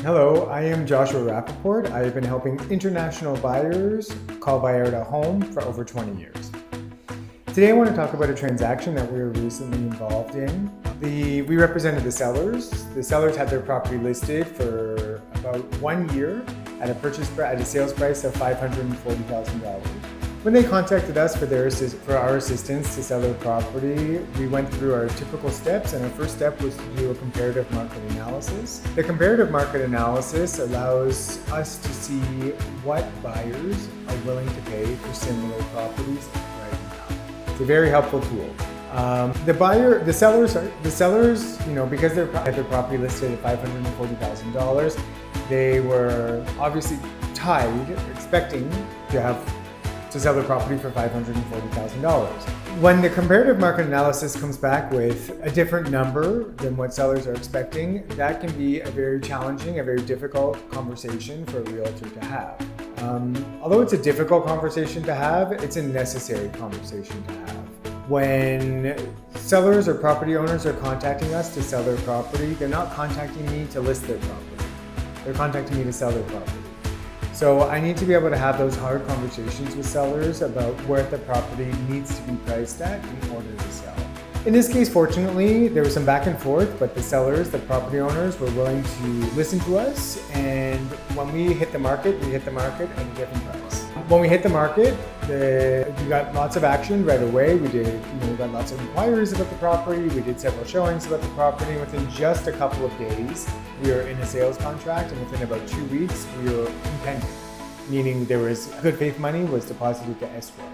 Hello, I am Joshua Rappaport. I have been helping international buyers call Vallarta home for over 20 years. Today I want to talk about a transaction that we were recently involved in. We represented the sellers. The sellers had their property listed for about 1 year at a sales price of $540,000. When they contacted us for our assistance to sell their property, we went through our typical steps, and our first step was to do a comparative market analysis. The comparative market analysis allows us to see what buyers are willing to pay for similar properties right now. It's a very helpful tool. The sellers, because they had their property listed at $540,000, they were obviously expecting to sell their property for $540,000. When the comparative market analysis comes back with a different number than what sellers are expecting, that can be a very challenging, a very difficult conversation for a realtor to have. Although it's a difficult conversation to have, it's a necessary conversation to have. When sellers or property owners are contacting us to sell their property, they're not contacting me to list their property. They're contacting me to sell their property. So I need to be able to have those hard conversations with sellers about where the property needs to be priced at in order to sell. In this case, fortunately, there was some back and forth, but the property owners were willing to listen to us, and when we hit the market, we hit the market at a different price. When we hit the market, we got lots of action right away. We got lots of inquiries about the property. We did several showings about the property. Within just a couple of days, we were in a sales contract, and within about 2 weeks, we were pending, meaning there was good faith money was deposited to escrow.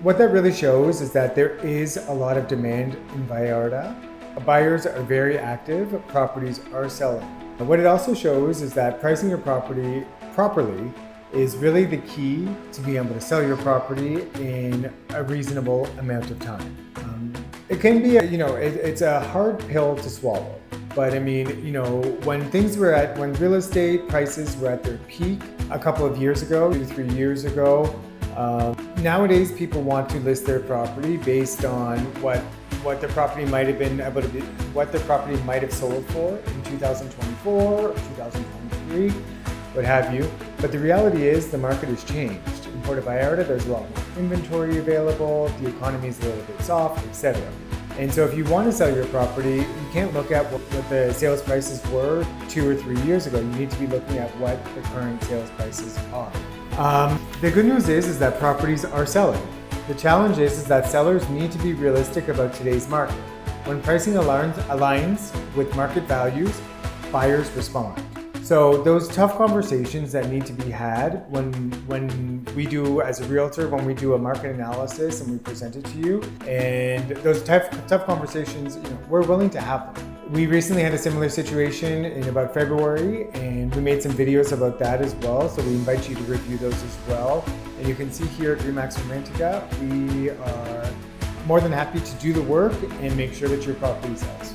What that really shows is that there is a lot of demand in Vallarta. Buyers are very active, properties are selling. What it also shows is that pricing your property properly is really the key to being able to sell your property in a reasonable amount of time. It can be, it's a hard pill to swallow. But I mean, when real estate prices were at their peak a couple of years ago, 2 to 3 years ago, nowadays people want to list their property based on what the property might have been able to be, what the property might have sold for in 2024 or 2023, what have you. But the reality is the market has changed. In Puerto Vallarta, there's a lot more inventory available, the economy is a little bit soft, etc. And so if you want to sell your property, you can't look at what the sales prices were 2 or 3 years ago. You need to be looking at what the current sales prices are. The good news is that properties are selling. The challenge is that sellers need to be realistic about today's market. When pricing aligns with market values, buyers respond. So those tough conversations that need to be had when we do, as a realtor, when we do a market analysis and we present it to you, and those tough conversations, we're willing to have them. We recently had a similar situation in about February, and we made some videos about that as well. So we invite you to review those as well. And you can see here at Remax Romantica, we are more than happy to do the work and make sure that your property sells.